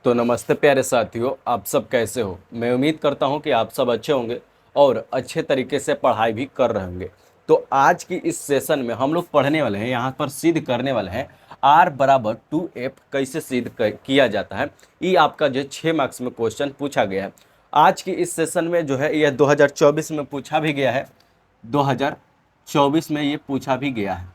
तो नमस्ते प्यारे साथियों, आप सब कैसे हो। मैं उम्मीद करता हूं कि आप सब अच्छे होंगे और अच्छे तरीके से पढ़ाई भी कर रहे होंगे। तो आज की इस सेशन में हम लोग पढ़ने वाले हैं, यहाँ पर सिद्ध करने वाले हैं r बराबर 2f कैसे सिद्ध किया जाता है। ये आपका जो 6 मार्क्स में क्वेश्चन पूछा गया है आज की इस सेशन में, जो है यह 2024 में पूछा भी गया है। 2024 में ये पूछा भी गया है।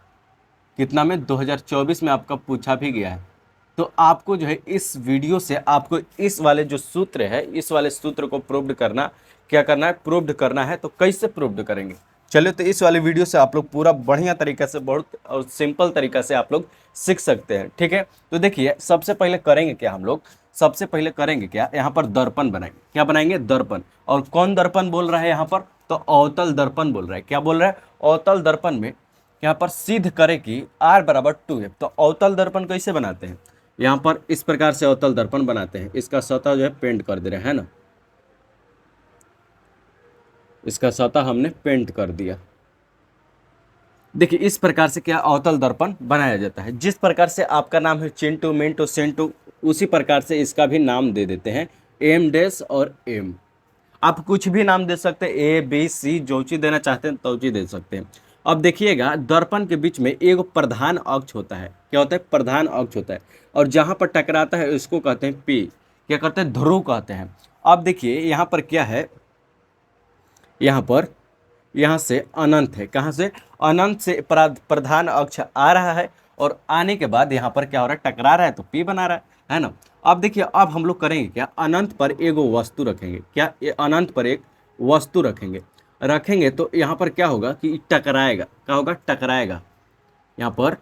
कितना में? 2024 में आपका पूछा भी गया है। तो आपको जो है इस वीडियो से आपको इस वाले जो सूत्र है, इस वाले सूत्र को प्रूव्ड करना, क्या करना है, प्रूव्ड करना है। तो कैसे प्रूव्ड करेंगे, चलिए तो इस वाले वीडियो से आप लोग पूरा बढ़िया तरीका से, बहुत और सिंपल तरीका से आप लोग सीख सकते हैं। ठीक है, तो देखिए सबसे पहले करेंगे क्या हम लोग, सबसे पहले करेंगे क्या, यहाँ पर दर्पण बनाएंगे। क्या बनाएंगे? दर्पण। और कौन दर्पण बोल रहा है यहाँ पर? तो अवतल दर्पण बोल रहा है। क्या बोल रहा है? अवतल दर्पण में यहाँ पर सिद्ध करे कि r बराबर 2f। तो अवतल दर्पण कैसे बनाते हैं? यहाँ पर इस प्रकार से अवतल दर्पण बनाते हैं। इसका सतह जो है पेंट कर दे रहे हैं ना, इसका सतह हमने पेंट कर दिया। देखिए इस प्रकार से क्या अवतल दर्पण बनाया जाता है। जिस प्रकार से आपका नाम है चिंटू, मिंटू, सिंटू, उसी प्रकार से इसका भी नाम दे देते हैं, एम डैश और एम। आप कुछ भी नाम दे सकते हैं, ए बी सी, जो चीज देना चाहते हैं तो चीज दे सकते हैं। अब देखिएगा दर्पण के बीच में एक प्रधान अक्ष होता है। क्या होता है? प्रधान अक्ष होता है। और जहां पर टकराता है उसको कहते हैं पी। क्या करते हैं? ध्रुव कहते हैं। अब देखिए यहाँ पर क्या है, यहाँ पर, यहाँ से अनंत है। कहाँ से? अनंत से प्रधान अक्ष आ रहा है और आने के बाद यहाँ पर क्या हो रहा है, टकरा रहा है तो पी बना रहा है ना। अब देखिए अब हम लोग करेंगे क्या, अनंत पर एगो वस्तु रखेंगे। क्या? ये अनंत पर एक वस्तु रखेंगे। रखेंगे तो यहाँ पर क्या होगा कि टकराएगा। क्या होगा? टकराएगा। यहाँ पर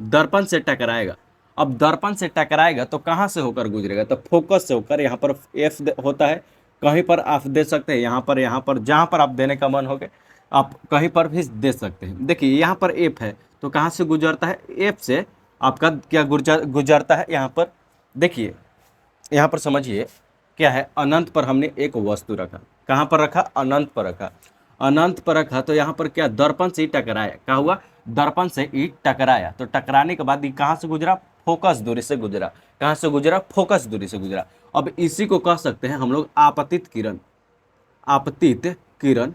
दर्पण से टकराएगा। अब दर्पण से टकराएगा तो कहाँ से होकर गुजरेगा? तो फोकस से होकर। यहाँ पर एफ होता है, कहीं पर आप दे सकते हैं, यहाँ पर जहाँ पर आप देने का मन हो गए आप कहीं पर भी दे सकते हैं। देखिए यहाँ पर एफ है तो कहाँ से गुजरता है? एफ से आपका क्या गुजरता है यहाँ पर। देखिए यहाँ पर समझिए क्या है, अनंत पर हमने एक वस्तु रखा। कहाँ पर रखा? अनंत पर रखा। अनंत पर रखा तो यहाँ पर क्या, दर्पण से ही टकराया। क्या हुआ? दर्पण से ही टकराया। तो टकराने के बाद ये कहाँ से गुजरा? फोकस दूरी से गुजरा। कहाँ से गुजरा? फोकस दूरी से गुजरा। अब इसी को कह सकते हैं हम लोग आपतित किरण। आपतित किरण,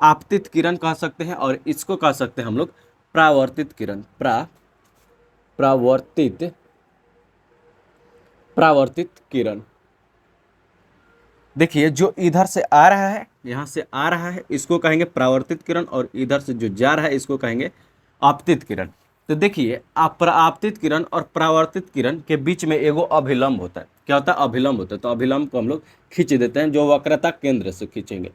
आपतित किरण कह सकते हैं। और इसको कह सकते हैं हम लोग परावर्तित किरण। परावर्तित परावर्तित किरण। देखिए जो इधर से आ रहा है, यहाँ से आ रहा है, इसको कहेंगे परावर्तित किरण। और इधर से जो जा रहा है इसको कहेंगे आपतित किरण। तो देखिए आप आपतित किरण और परावर्तित किरण के बीच में एगो अभिलंब होता है। क्या होता है? अभिलंब होता है। तो अभिलंब को हम लोग खींच देते हैं, जो वक्रता केंद्र से खींचेंगे।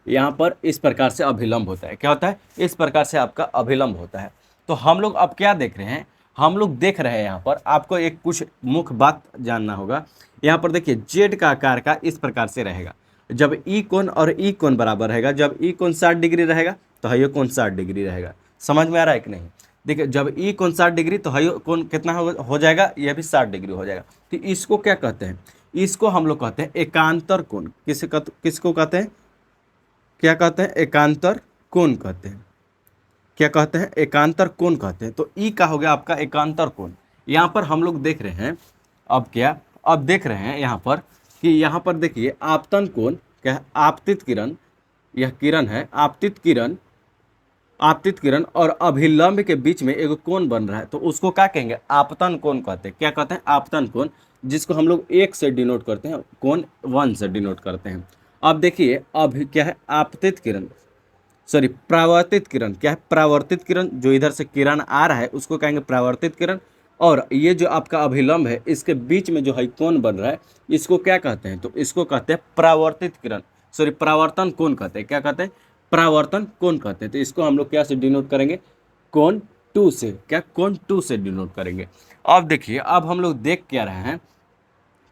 यहाँ पर इस प्रकार से अभिलंब होता है। क्या होता है? इस प्रकार से आपका अभिलंब होता है। तो हम लोग अब क्या देख रहे हैं, हम लोग देख रहे हैं यहाँ पर आपको एक कुछ मुख्य बात जानना होगा। यहाँ पर देखिए जेड का आकार का इस प्रकार से रहेगा। जब ई कोण और ई कोण बराबर रहेगा, जब ई कोण 60 डिग्री रहेगा तो हाइयो कोण 60 डिग्री रहेगा। समझ में आ रहा है कि नहीं? देखिए जब ई कोण 60 डिग्री तो हाइयो कोण कितना हो जाएगा? यह भी 60 डिग्री हो जाएगा। तो इसको क्या कहते हैं? इसको हम लोग कहते हैं एकांतर कोण। किसको कहते हैं? क्या कहते हैं? एकांतर कोण कहते हैं। क्या कहते हैं? एकांतर कोण कहते हैं। तो ई का हो गया आपका एकांतर कोण। यहाँ पर हम लोग देख रहे हैं, अब क्या, अब देख रहे हैं यहाँ पर कि यहाँ पर देखिए आपतन कोण क्या है? आपतित किरण, यह किरण है आपतित किरण। आपतित किरण और अभिलंब के बीच में एक कोण बन रहा है तो उसको क्या कहेंगे? आपतन कोण कहते हैं। क्या कहते हैं? आपतन कोण, जिसको हम लोग 1 से डिनोट करते हैं, कोण 1 से डिनोट करते हैं। अब देखिए अब क्या है, आपतित किरण, सॉरी परावर्तित किरण। क्या है? परावर्तित किरण। जो इधर से किरण आ रहा है उसको कहेंगे परावर्तित किरण। और ये जो आपका अभिलंब है इसके बीच में जो है कोण बन रहा है, इसको क्या कहते हैं? तो इसको कहते हैं परावर्तित किरण, सॉरी परावर्तन कोण कहते हैं। क्या कहते हैं? परावर्तन कोण कहते हैं। तो इसको हम लोग क्या से डिनोट करेंगे? कोण 2 से। क्या? कोण 2 से डिनोट करेंगे। अब देखिए अब हम लोग देख क्या रहे हैं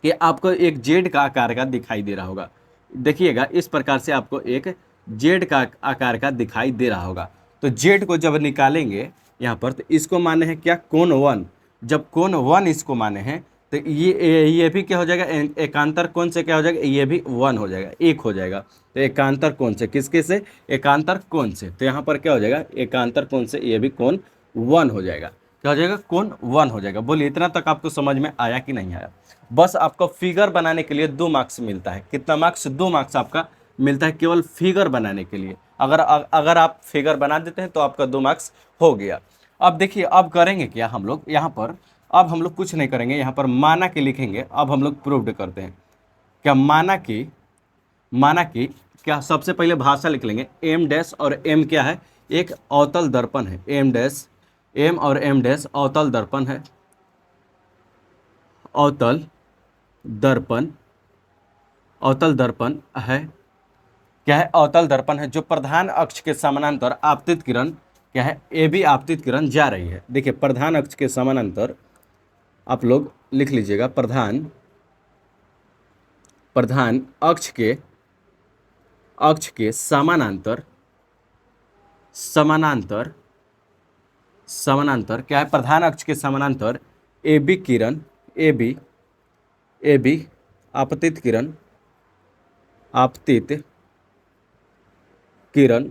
कि आपको एक जेड का आकार का दिखाई दे रहा होगा। देखिएगा इस प्रकार से आपको एक जेड का आकार का दिखाई दे रहा होगा। तो जेड को जब निकालेंगे यहाँ पर तो इसको माने हैं क्या? कोण 1। जब कोण 1 इसको माने हैं तो ये भी क्या हो जाएगा? एकांतर कोण से क्या हो जाएगा? ये भी 1 हो जाएगा, 1 हो जाएगा। तो एकांतर कोण से, किसके से? एकांतर कोण से। तो यहाँ पर क्या हो जाएगा? एकांतर कोण से ये भी कोण 1 हो जाएगा। क्या हो जाएगा, कोण 1 हो जाएगा। बोलिए इतना तक आपको समझ में आया कि नहीं आया। बस आपको फिगर बनाने के लिए 2 मार्क्स मिलता है। कितना मार्क्स, 2 मार्क्स आपका मिलता है केवल फिगर बनाने के लिए। अगर आप फिगर बना देते हैं तो आपका 2 मार्क्स हो गया। अब देखिए अब करेंगे क्या हम लोग यहाँ पर, अब हम लोग कुछ नहीं करेंगे, यहाँ पर माना कि लिखेंगे। अब हम लोग प्रूव्ड करते हैं। क्या माना कि क्या, सबसे पहले भाषा लिख लेंगे। एम डैश और एम क्या है, एक अवतल दर्पण है। एम डैश, एम और एम डैश अवतल दर्पण है। अवतल दर्पण, अवतल दर्पण है। क्या है, अवतल दर्पण है जो प्रधान अक्ष के समानांतर आपतित किरण क्या है, ए बी आपतित किरण जा रही है। देखिए प्रधान अक्ष के समानांतर आप लोग लिख लीजिएगा, प्रधान अक्ष के समानांतर, समानांतर क्या है, प्रधान अक्ष के समानांतर A B Kiran, A B आपतित किरण, आपतित किरण,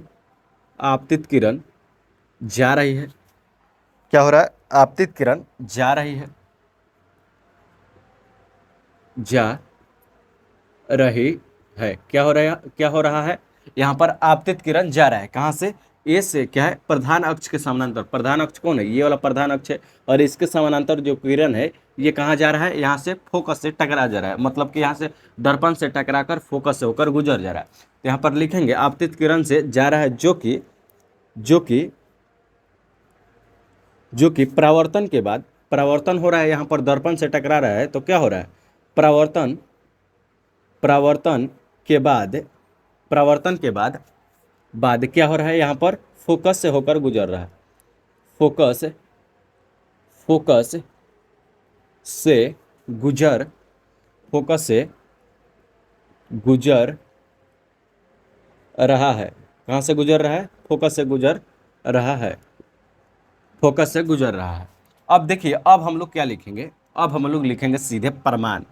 आपतित किरण जा रही है। क्या हो रहा है, आपतित किरण जा रही है, जा रही है। क्या हो रहा है, यहाँ पर आपतित किरण जा रहा है। कहाँ से, ए से, क्या है, प्रधान अक्ष के समानांतर। प्रधान अक्ष कौन है, ये वाला प्रधान अक्ष है। और इसके समानांतर जो किरण है ये कहाँ जा रहा है, यहाँ से फोकस से टकरा जा रहा है। मतलब कि यहाँ से दर्पण से टकरा कर फोकस से होकर गुजर जा रहा है। तो यहाँ पर लिखेंगे आपतित किरण से जा रहा है, जो कि परावर्तन के बाद, परावर्तन हो रहा है, यहाँ पर दर्पण से टकरा रहा है। तो क्या हो रहा है, परावर्तन परावर्तन के बाद, बाद क्या हो रहा है, यहाँ पर फोकस से होकर गुजर रहा है। फोकस से गुजर, फोकस से गुजर रहा है। कहाँ से गुजर रहा है, फोकस से गुजर रहा है, फोकस से गुजर रहा है। अब देखिए अब हम लोग क्या लिखेंगे, अब हम लोग लिखेंगे सीधे प्रमाण।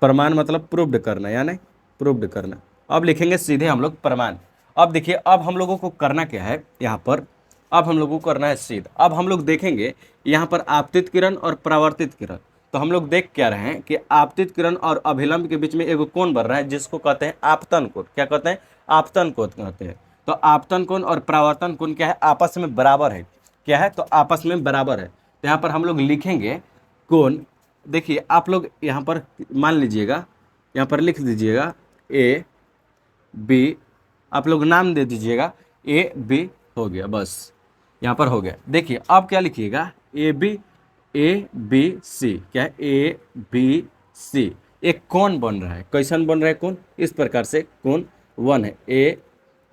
प्रमाण मतलब प्रूव्ड करना, यानी प्रूव्ड करना। अब लिखेंगे सीधे हम लोग प्रमाण। अब देखिए अब हम लोगों को करना क्या है यहाँ पर, अब हम लोगों को करना है सिद्ध। अब हम लोग देखेंगे यहाँ पर आपतित किरण और परावर्तित किरण। तो हम लोग देख क्या रहे हैं कि आपतित किरण और अभिलंब के बीच में एक कोण बन रहा है जिसको कहते हैं आपतन कोण। क्या कहते हैं, आपतन कोण कहते हैं। तो आपतन कोण और परावर्तन कोण क्या है, आपस में बराबर है। क्या है, तो आपस में बराबर है। तो यहाँ पर हम लोग लिखेंगे कोण। देखिए आप लोग यहाँ पर मान लीजिएगा, यहाँ पर लिख दीजिएगा ए बी, आप लोग नाम दे दीजिएगा ए बी, हो गया बस, यहाँ पर हो गया। देखिए अब क्या लिखिएगा, ए बी सी। क्या है, ए बी सी एक कोण बन रहा है। कैसन बन रहा है कोण, इस प्रकार से कोण 1 है, ए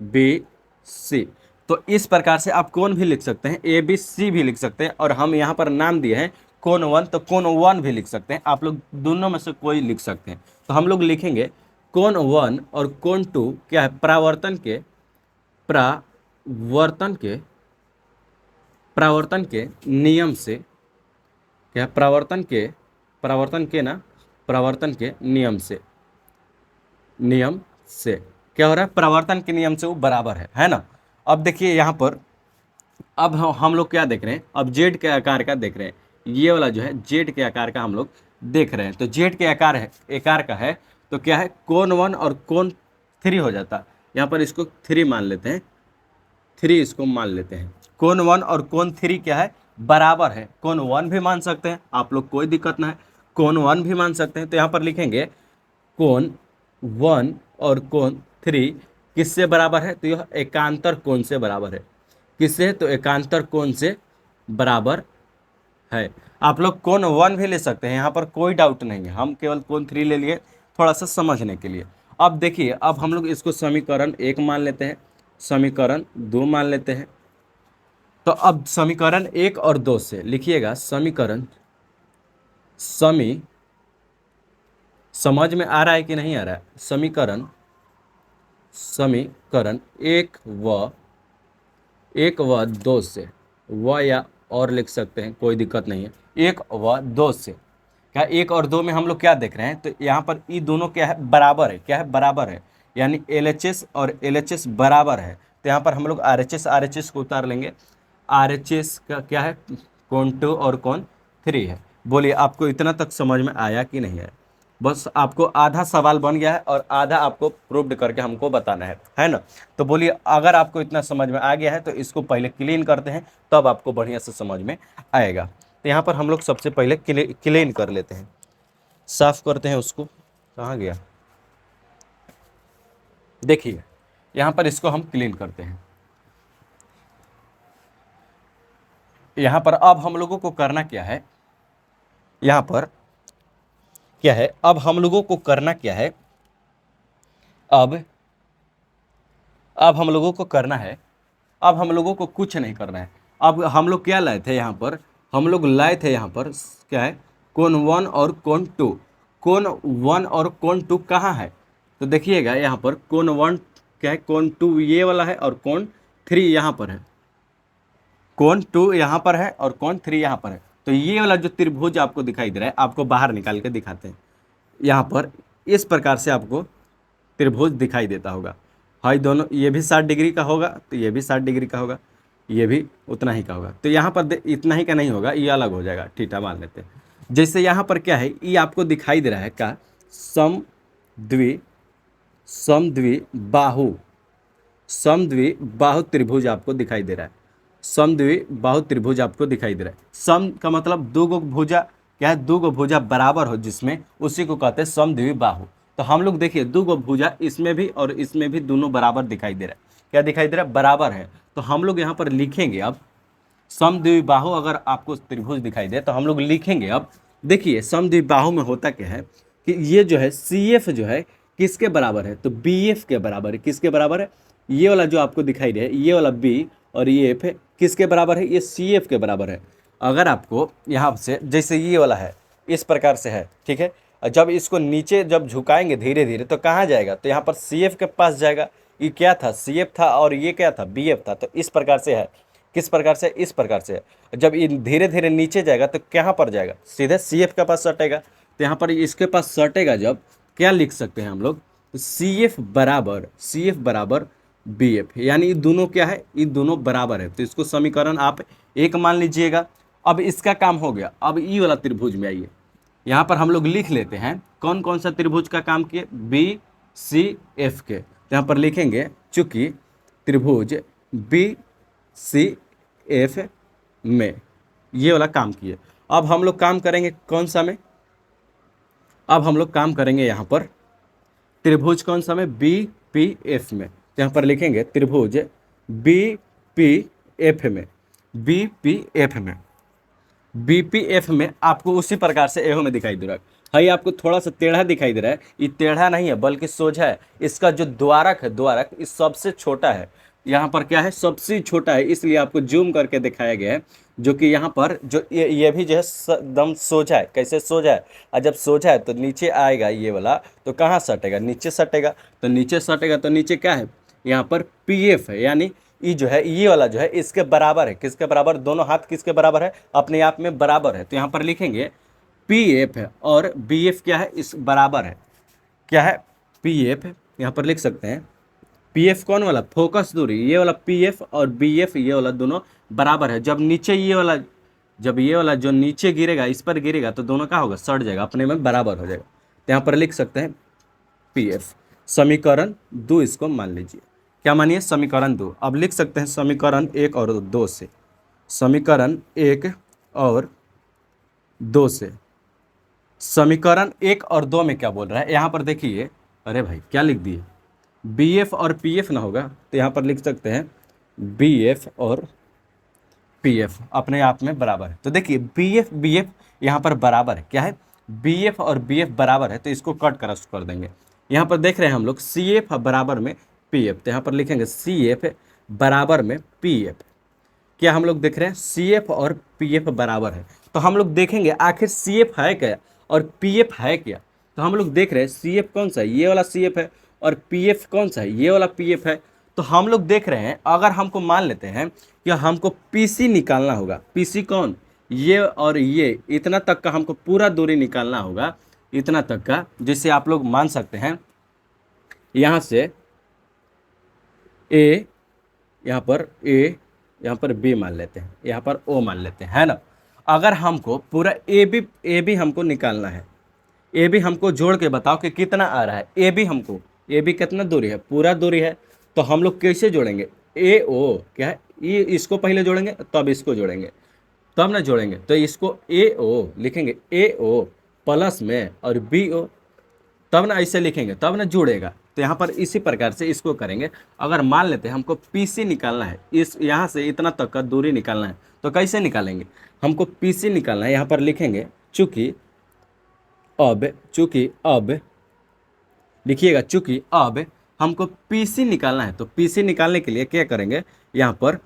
बी सी। तो इस प्रकार से आप कोण भी लिख सकते हैं, ए बी सी भी लिख सकते हैं। और हम यहाँ पर नाम दिए हैं कोण 1, तो कोण 1 भी लिख सकते हैं। आप लोग दोनों में से कोई लिख सकते हैं। तो हम लोग लिखेंगे कोण 1 और कोण 2 क्या है, परावर्तन के नियम से, क्या है, परावर्तन के नियम से क्या हो रहा है, परावर्तन के नियम से वो बराबर है ना। अब देखिए यहाँ पर अब हम लोग क्या देख रहे हैं, अब जेड के आकार का देख रहे हैं। ये वाला जो है जेड के आकार का हम लोग देख रहे हैं। तो जेड के आकार का है, तो क्या है, कोण 1 और कोण 3 हो जाता। यहाँ पर इसको 3 मान लेते हैं, 3 इसको मान लेते हैं। कोण 1 और कोण 3 क्या है, बराबर है। कोण 1 भी मान सकते हैं आप लोग, कोई दिक्कत ना है, कोण 1 भी मान सकते हैं। तो यहाँ पर लिखेंगे कोण 1 और कोण 3 किससे बराबर है, तो यह एकांतर कोण से बराबर है। किससे, तो एकांतर कोण से बराबर है। आप लोग कोण 1 भी ले सकते हैं, यहाँ पर कोई डाउट नहीं है। हम केवल कोण 3 ले लिए थोड़ा सा समझने के लिए। अब देखिए अब हम लोग इसको समीकरण 1 मान लेते हैं, समीकरण 2 मान लेते हैं। तो अब समीकरण 1 और 2 से लिखिएगा, समझ में आ रहा है कि नहीं आ रहा है, समीकरण 1 व 2 से, व या और लिख सकते हैं, कोई दिक्कत नहीं है। 1 व 2 से क्या, 1 और 2 में हम लोग क्या देख रहे हैं, तो यहाँ पर ये दोनों क्या है, बराबर है। क्या है, बराबर है, यानी LHS और LHS बराबर है। तो यहाँ पर हम लोग RHS को उतार लेंगे। RHS का क्या है, कोण 2 और कोण 3 है। बोलिए आपको इतना तक समझ में आया कि नहीं आया? बस आपको आधा सवाल बन गया है और आधा आपको प्रूव्ड करके हमको बताना है ना? तो बोलिए अगर आपको इतना समझ में आ गया है तो इसको पहले क्लीन करते हैं, तब आपको बढ़िया से समझ में आएगा। तो यहाँ पर हम लोग सबसे पहले क्लीन कर लेते हैं, साफ करते हैं उसको। कहाँ गया? देखिए यहाँ पर इसको हम क्लीन करते हैं। यहाँ पर अब हम लोगों को करना क्या है, यहाँ पर क्या है, अब हम लोगों को करना क्या है, अब हम लोगों को करना है, अब हम लोगों को कुछ नहीं करना है। अब हम लोग क्या लाए थे यहाँ पर, हम लोग लाए थे यहाँ पर क्या है, कोण 1 और कोण 2। कोण 1 और कोण 2 कहाँ है? तो देखिएगा यहाँ पर कोण 1 क्या है, कोण 2 ये वाला है और कोण 3 यहाँ पर है। कोण 2 यहाँ पर है और कोण 3 यहाँ पर है। तो ये वाला जो त्रिभुज आपको दिखाई दे रहा है, आपको बाहर निकाल के दिखाते हैं। यहाँ पर इस प्रकार से आपको त्रिभुज दिखाई देता होगा। हाँ, दोनों ये भी 60 डिग्री का होगा, तो ये भी 60 डिग्री का होगा, ये भी उतना ही का होगा। तो यहाँ पर इतना ही का नहीं होगा, ये अलग हो जाएगा, ठीठा मान लेते हैं। जैसे यहाँ पर क्या है, ये आपको दिखाई दे रहा है क्या, समद्वि बाहु त्रिभुज आपको दिखाई दे रहा है। समद्वि बाहु त्रिभुज आपको दिखाई दे रहा है। सम का मतलब दो गो भुजा, क्या है, दो गो भुजा बराबर हो जिसमें, उसी को कहते हैं समद्वि बाहु। तो हम लोग देखिए दो गो भुजा इसमें भी और इसमें भी दोनों बराबर दिखाई दे रहा है। क्या दिखाई दे रहा है? बराबर है। तो हम लोग यहाँ पर लिखेंगे अब समद्विबाहु। अगर आपको त्रिभुज दिखाई दे तो हम लोग लिखेंगे अब, देखिए समद्विबाहु में होता क्या है कि ये जो है CF जो है किसके बराबर है, तो BF के बराबर है। किसके बराबर है? ये वाला जो आपको दिखाई दे, ये वाला B और ये F किसके बराबर है? ये CF के बराबर है। अगर आपको यहाँ से जैसे ये वाला है इस प्रकार से है, ठीक है, जब इसको नीचे जब झुकाएंगे धीरे धीरे तो कहाँ जाएगा, तो यहाँ पर CF के पास जाएगा। ये क्या था? CF था और ये क्या था? BF था। तो इस प्रकार से है। किस प्रकार से? इस प्रकार से है। जब ये धीरे धीरे नीचे जाएगा तो कहाँ पर जाएगा? सीधे CF के पास सटेगा। तो यहाँ पर इसके पास सटेगा जब, क्या लिख सकते हैं हम लोग, CF बराबर BF, यानी ये दोनों क्या है, ये दोनों बराबर है। तो इसको समीकरण आप 1 मान लीजिएगा। अब इसका काम हो गया। अब ये वाला त्रिभुज में आइए, यहाँ पर हम लोग लिख लेते हैं कौन कौन सा त्रिभुज का काम किए, BCF के। तो यहाँ पर लिखेंगे चूंकि त्रिभुज BCF में ये वाला काम किए। अब हम लोग काम करेंगे कौन सा में, अब हम लोग काम करेंगे यहाँ पर त्रिभुज कौन सा में, BPF में। तो यहाँ पर लिखेंगे त्रिभुज BPF में, BPF में आपको उसी प्रकार से एहो में दिखाई दे रहा है। ये आपको थोड़ा सा टेढ़ा दिखाई दे रहा है, ये टेढ़ा नहीं है बल्कि सोझा है। इसका जो द्वारक है, द्वारक इस सबसे छोटा है। यहाँ पर क्या है, सबसे छोटा है, इसलिए आपको जूम करके दिखाया गया है। जो कि यहाँ पर जो ये भी जो है एकदम सोझा है। कैसे सोझा है? और जब सोझा है तो नीचे आएगा ये वाला, तो कहाँ सटेगा? नीचे सटेगा। तो नीचे सटेगा तो नीचे क्या है, यहाँ पर PF है, यानी ये जो है ये वाला जो है इसके बराबर है। किसके बराबर? दोनों हाथ किसके बराबर है? अपने आप में बराबर है। तो यहाँ पर लिखेंगे PF है और BF क्या है, इस बराबर है। क्या है? PF यहाँ पर लिख सकते हैं। PF कौन वाला? फोकस दूरी, ये वाला PF और BF ये वाला दोनों बराबर है। जब नीचे ये वाला, जब ये वाला जो नीचे गिरेगा, इस पर गिरेगा, तो दोनों क्या होगा, सट जाएगा, अपने में बराबर हो जाएगा। तो यहाँ पर लिख सकते हैं PF। समीकरण 2 इसको मान लीजिए। क्या मानिए? समीकरण 2। अब लिख सकते हैं समीकरण 1 और 2 से। समीकरण 1 और 2 से, समीकरण 1 और 2 में क्या बोल रहा है यहाँ पर देखिए। अरे भाई क्या लिख दिए, BF और PF ना होगा, तो यहाँ पर लिख सकते हैं BF और PF अपने आप में बराबर है। तो देखिए BF BF यहाँ पर बराबर है। क्या है? BF और BF बराबर है, तो इसको कट क्रॉस कर देंगे। यहाँ पर देख रहे हैं हम लोग CF बराबर में PF, तो यहाँ पर लिखेंगे CF बराबर में PF। क्या हम लोग देख रहे हैं? CF और PF बराबर है। तो हम लोग देखेंगे आखिर CF है क्या और PF है क्या। तो हम लोग देख रहे हैं CF कौन सा है, ये वाला CF है, और PF कौन सा है, ये वाला PF है। तो हम लोग देख रहे हैं, अगर हमको मान लेते हैं कि हमको PC निकालना होगा। PC कौन? ये और ये, इतना तक का हमको पूरा दूरी निकालना होगा, इतना तक का। जैसे आप लोग मान सकते हैं यहाँ से A, यहाँ पर A, यहाँ पर B मान लेते हैं, यहाँ पर O मान लेते हैं, है ना। अगर हमको पूरा ए बी हमको निकालना है, ए बी हमको जोड़ के बताओ कि कितना आ रहा है। ए बी कितना दूरी है, पूरा दूरी है। तो हम लोग कैसे जोड़ेंगे, ए ओ क्या है, ये इसको पहले जोड़ेंगे तब इसको जोड़ेंगे, तब ना जोड़ेंगे। तो इसको ए ओ लिखेंगे, ए ओ प्लस में और बी ओ, तब ना ऐसे लिखेंगे, तब ना जुड़ेगा। तो यहाँ पर इसी प्रकार से इसको करेंगे। अगर मान लेते हैं हमको पी सी निकालना है, इस यहाँ से इतना तक का दूरी निकालना है, तो कैसे निकालेंगे, हमको पी सी निकालना है। यहाँ पर लिखेंगे चूँकि अब लिखिएगा, चूँकि अब हमको पी सी निकालना है। तो पी सी निकालने के लिए क्या करेंगे, यहाँ पर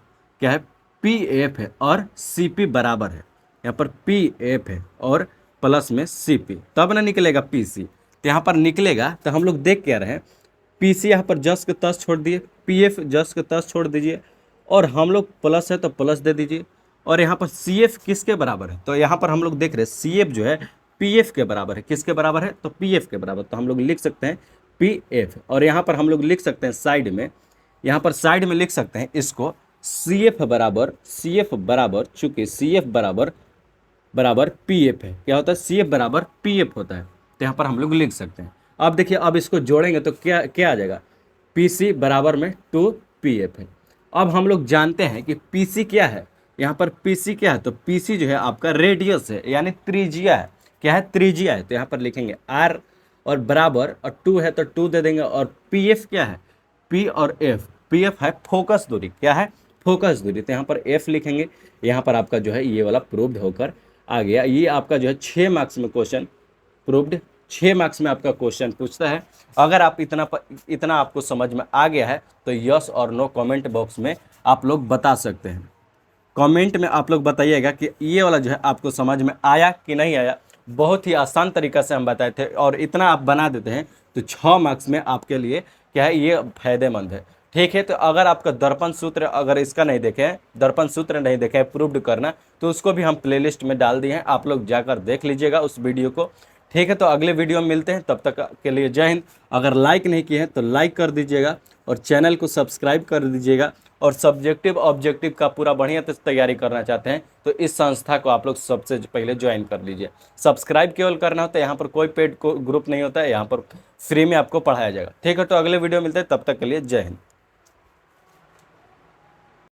क्या है, पी एफ है और सी पी बराबर है। यहाँ पर पी एफ है और प्लस में सी पी, तब ना निकलेगा पी सी। तो यहाँ पर निकलेगा, तो हम लोग देख क्या रहे हैं, पी सी यहाँ पर जस के तस छोड़ दिए, पी एफ जस के तस छोड़ दीजिए, और हम लोग प्लस है तो प्लस दे दीजिए। और यहाँ पर सी एफ किसके बराबर है, तो यहाँ पर हम लोग देख रहे हैं सी एफ जो है पी एफ के बराबर है। किसके बराबर है, तो पी एफ के बराबर। तो हम लोग लिख सकते हैं पी एफ, और यहाँ पर हम लोग लिख सकते हैं साइड में, यहाँ पर साइड में लिख सकते हैं इसको सी एफ बराबर चूँकि सी एफ बराबर पी एफ है। क्या होता है, सी एफ बराबर पी एफ होता है। तो यहाँ पर हम लोग लिख सकते हैं। अब देखिए, अब इसको जोड़ेंगे तो क्या क्या आ जाएगा, पी सी बराबर में 2 पी एफ है। अब हम लोग जानते हैं कि पी सी क्या है, यहाँ पर पी सी क्या है, तो पी सी जो है आपका रेडियस है, यानी त्रिज्या है। क्या है, त्रिज्या है। तो यहाँ पर लिखेंगे आर और बराबर, और 2 है तो 2 दे देंगे। और पी एफ क्या है, पी और एफ, पी एफ है फोकस दूरी। क्या है, फोकस दूरी। तो यहाँ पर एफ लिखेंगे। यहाँ पर आपका जो है ये वाला प्रूव्ड होकर आ गया। ये आपका जो है 6 मार्क्स में क्वेश्चन प्रूव्ड, 6 मार्क्स में आपका क्वेश्चन पूछता है। अगर आप इतना आपको समझ में आ गया है तो यस और नो कमेंट बॉक्स में आप लोग बता सकते हैं। कमेंट में आप लोग बताइएगा कि ये वाला जो है आपको समझ में आया कि नहीं आया। बहुत ही आसान तरीका से हम बताए थे, और इतना आप बना देते हैं तो 6 मार्क्स में आपके लिए क्या है, ये फायदेमंद है। ठीक है, तो अगर आपका दर्पण सूत्र अगर इसका नहीं देखें, दर्पण सूत्र नहीं देखें प्रूव्ड करना, तो उसको भी हम प्लेलिस्ट में डाल दिए हैं, आप लोग जाकर देख लीजिएगा उस वीडियो को। ठीक है, तो अगले वीडियो में मिलते हैं, तब तक के लिए जय हिंद। अगर लाइक नहीं किए हैं तो लाइक कर दीजिएगा, और चैनल को सब्सक्राइब कर दीजिएगा। और सब्जेक्टिव ऑब्जेक्टिव का पूरा बढ़िया तैयारी करना चाहते हैं तो इस संस्था को आप लोग सबसे पहले ज्वाइन कर लीजिए। सब्सक्राइब केवल करना होता है, यहाँ पर कोई पेड ग्रुप नहीं होता है, यहाँ पर फ्री में आपको पढ़ाया जाएगा। ठीक है, तो अगले वीडियो मिलते हैं, तब तक के लिए जय हिंद।